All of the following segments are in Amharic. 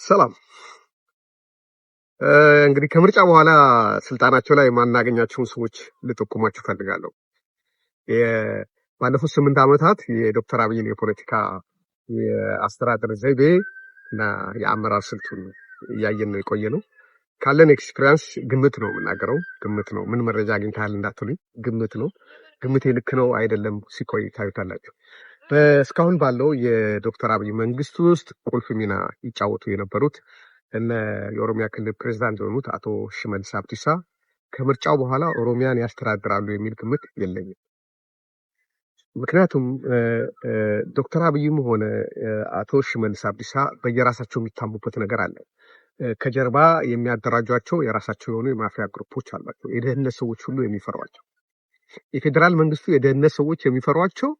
ሰላም እንግዲህ ከምርጫ በኋላ ስልጣናቸው ላይ ማናገኛቸውን ሰዎች ልጠቁማችሁ ፈልጋለሁ። ባለፉት 8 ዓመታት የዶክተር አብይን የፖለቲካ የአስተዳደር ዘይቤ እና የአመራር ስልቱን እያየን ነው የቆየ ነው። ካለን ኤክስፒሪያንስ ግምት ነው የምናገረው። ግምት ነው። ምን መረጃ አግኝተሃል እንዳትሉኝ፣ ግምት ነው። ግምቴ ልክ ነው አይደለም ሲቆይ ታዩታላችሁ። እስካሁን ባለው የዶክተር አብይ መንግስት ውስጥ ቁልፍ ሚና ይጫወቱ የነበሩት እነ የኦሮሚያ ክልል ፕሬዝዳንት የሆኑት አቶ ሽመልስ አብዲሳ ከምርጫው በኋላ ኦሮሚያን ያስተዳድራሉ የሚል ግምት የለኝም። ምክንያቱም ዶክተር አብይም ሆነ አቶ ሽመልስ አብዲሳ በየራሳቸው የሚታሙበት ነገር አለ። ከጀርባ የሚያደራጇቸው የራሳቸው የሆኑ የማፊያ ግሩፖች አሏቸው። የደህንነት ሰዎች ሁሉ የሚፈሯቸው፣ የፌዴራል መንግስቱ የደህንነት ሰዎች የሚፈሯቸው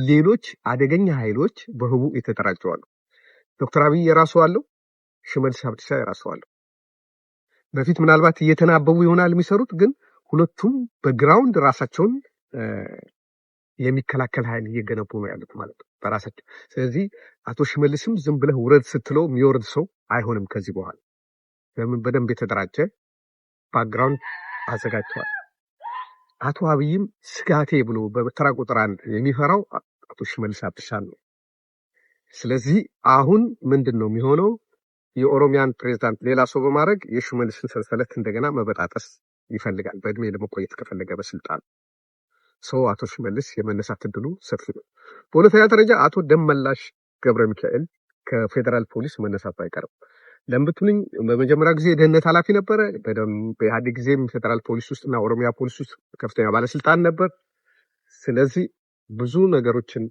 ሌሎች አደገኛ ኃይሎች በህቡ የተደራጁ አሉ። ዶክተር አብይ የራሱ አለው፣ ሽመልስ አብዲሳ የራሱ አለው። በፊት ምናልባት እየተናበቡ ይሆናል የሚሰሩት፣ ግን ሁለቱም በግራውንድ ራሳቸውን የሚከላከል ኃይል እየገነቡ ነው ያሉት ማለት ነው በራሳቸው። ስለዚህ አቶ ሽመልስም ዝም ብለህ ውረድ ስትለው የሚወርድ ሰው አይሆንም ከዚህ በኋላ። ለምን? በደንብ የተደራጀ ባክግራውንድ አዘጋጅተዋል። አቶ አብይም ስጋቴ ብሎ በተራ ቁጥር 1 የሚፈራው አቶ ሽመልስ አብዲሳ ነው። ስለዚህ አሁን ምንድን ነው የሚሆነው? የኦሮሚያን ፕሬዝዳንት ሌላ ሰው በማድረግ የሽመልስን ሰንሰለት እንደገና መበጣጠስ ይፈልጋል፣ በእድሜ ለመቆየት ከፈለገ በስልጣን ሰው። አቶ ሽመልስ የመነሳት እድሉ ሰፊ ነው። በሁለተኛ ደረጃ አቶ ደመላሽ ገብረ ሚካኤል ከፌዴራል ፖሊስ መነሳቱ አይቀርም። ለምትሉኝ በመጀመሪያ ጊዜ የደህንነት ኃላፊ ነበረ። በኢህአዴግ ጊዜም ፌዴራል ፖሊስ ውስጥና ኦሮሚያ ፖሊስ ውስጥ ከፍተኛ ባለስልጣን ነበር። ስለዚህ ብዙ ነገሮችን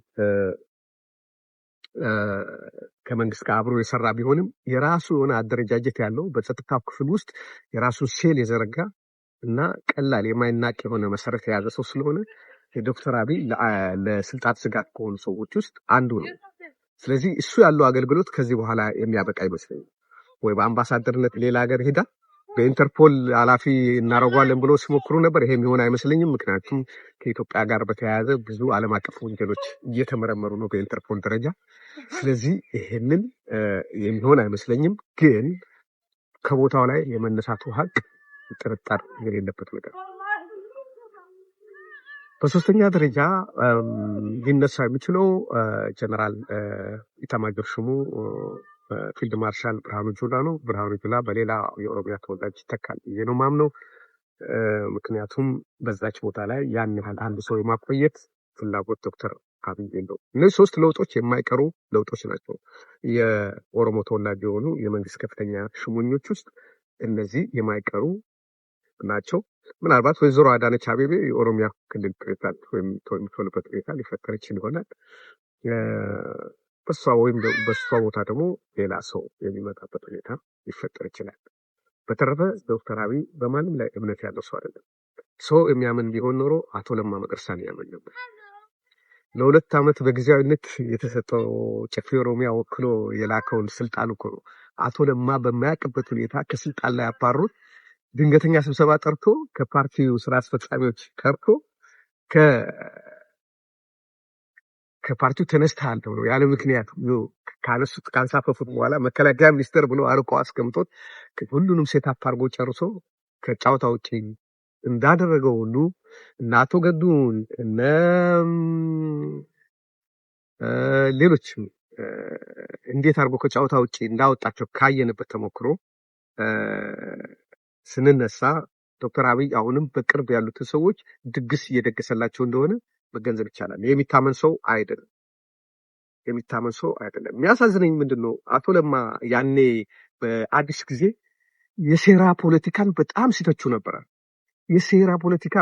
ከመንግስት ጋር አብሮ የሰራ ቢሆንም የራሱ የሆነ አደረጃጀት ያለው በጸጥታ ክፍል ውስጥ የራሱን ሴል የዘረጋ እና ቀላል የማይናቅ የሆነ መሰረት የያዘ ሰው ስለሆነ የዶክተር አብይ ለስልጣን ስጋት ከሆኑ ሰዎች ውስጥ አንዱ ነው። ስለዚህ እሱ ያለው አገልግሎት ከዚህ በኋላ የሚያበቃ ይመስለኛል። ወይ በአምባሳደርነት ሌላ ሀገር ሄዳ በኢንተርፖል ኃላፊ እናደርጓለን ብሎ ሲሞክሩ ነበር። ይሄ የሚሆን አይመስለኝም። ምክንያቱም ከኢትዮጵያ ጋር በተያያዘ ብዙ ዓለም አቀፍ ወንጀሎች እየተመረመሩ ነው በኢንተርፖል ደረጃ። ስለዚህ ይሄንን የሚሆን አይመስለኝም። ግን ከቦታው ላይ የመነሳቱ ሀቅ ጥርጣሬ የሌለበት ነገር። በሶስተኛ ደረጃ ሊነሳ የሚችለው ጀነራል ኢታማዦር ሹሙ ፊልድ ማርሻል ብርሃኑ ጁላ ነው። ብርሃኑ ጁላ በሌላ የኦሮሚያ ተወላጅ ይተካል ብዬ ነው ማምነው። ምክንያቱም በዛች ቦታ ላይ ያን ያህል አንድ ሰው የማቆየት ፍላጎት ዶክተር አብይ የለው። እነዚህ 3 ለውጦች የማይቀሩ ለውጦች ናቸው። የኦሮሞ ተወላጅ የሆኑ የመንግስት ከፍተኛ ሹመኞች ውስጥ እነዚህ የማይቀሩ ናቸው። ምናልባት ወይዘሮ አዳነች አቤቤ የኦሮሚያ ክልል ፕሬዝዳንት ወይም የምትሆንበት ሁኔታ ሊፈጠር ይችል ይሆናል። በሷ ወይም በሷ ቦታ ደግሞ ሌላ ሰው የሚመጣበት ሁኔታ ሊፈጠር ይችላል። በተረፈ ዶክተር አብይ በማንም ላይ እምነት ያለው ሰው አይደለም። ሰው የሚያምን ቢሆን ኖሮ አቶ ለማ መገርሳን ያምን ነበር። ለ2 ዓመት በጊዜያዊነት የተሰጠው ጨፌ ኦሮሚያ ወክሎ የላከውን ስልጣን እኮ ነው አቶ ለማ በማያውቅበት ሁኔታ ከስልጣን ላይ አባሩት። ድንገተኛ ስብሰባ ጠርቶ ከፓርቲው ስራ አስፈጻሚዎች ቀርቶ ከፓርቲው ተነስተሃል ተብሎ ያለ ምክንያት ካነሱት ካንሳፈፉት በኋላ መከላከያ ሚኒስቴር ብሎ አርቆ አስቀምጦት ሁሉንም ሴታፕ አድርጎ ጨርሶ ከጫወታ ውጪ እንዳደረገው ሁሉ እና አቶ ገዱን እና ሌሎችም እንዴት አድርጎ ከጫወታ ውጪ እንዳወጣቸው ካየንበት ተሞክሮ ስንነሳ ዶክተር አብይ አሁንም በቅርብ ያሉትን ሰዎች ድግስ እየደገሰላቸው እንደሆነ መገንዘብ ይቻላል። የሚታመን ሰው አይደለም። የሚያሳዝነኝ ምንድነው? አቶ ለማ ያኔ በአዲስ ጊዜ የሴራ ፖለቲካን በጣም ሲተቹ ነበር።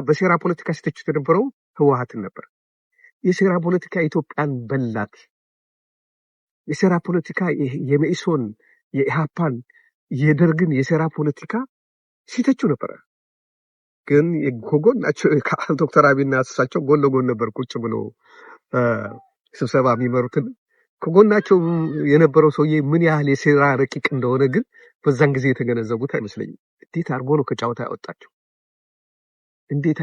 በሴራ ፖለቲካ ሲተቹ የነበረው ህወሓትን ነበር። የሴራ ፖለቲካ ኢትዮጵያን በላት። የሴራ ፖለቲካ የመኢሶን፣ የኢሃፓን፣ የደርግን የሴራ ፖለቲካ ሲተቹ ነበር። ግን ከጎናቸው ዶክተር አብይና እሳቸው ጎን ለጎን ነበር ቁጭ ብሎ ስብሰባ የሚመሩትን። ከጎናቸው የነበረው ሰውዬ ምን ያህል የሴራ ረቂቅ እንደሆነ ግን በዛን ጊዜ የተገነዘቡት አይመስለኝም። እንዴት አድርጎ ነው ከጫወታ ያወጣቸው? እንዴት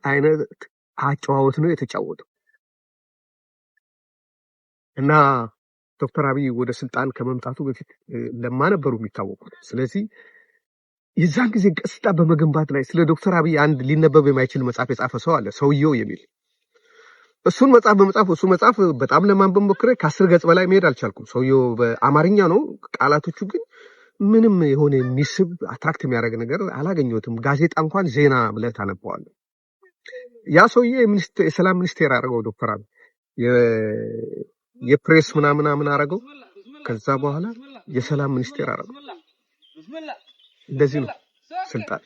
አይነት አጨዋወት ነው የተጫወተው? እና ዶክተር አብይ ወደ ስልጣን ከመምጣቱ በፊት ለማ ነበሩ የሚታወቁት። ስለዚህ የዛን ጊዜ ገጽታ በመገንባት ላይ ስለ ዶክተር አብይ አንድ ሊነበብ የማይችል መጽሐፍ የጻፈ ሰው አለ፣ ሰውየው የሚል እሱን መጽሐፍ በመጽሐፍ እሱ መጽሐፍ በጣም ለማንበብ ሞክሬ ከ10 ገጽ በላይ መሄድ አልቻልኩም። ሰውየው በአማርኛ ነው፣ ቃላቶቹ ግን ምንም የሆነ የሚስብ አትራክት የሚያደርግ ነገር አላገኘሁትም። ጋዜጣ እንኳን ዜና ብለህ ታነበዋለህ። ያ ሰውዬ የሰላም ሚኒስቴር አደረገው ዶክተር አብይ የፕሬስ ምናምን አደረገው። ከዛ በኋላ የሰላም ሚኒስቴር አደረገው። እንደዚህ ነው ስልጣን።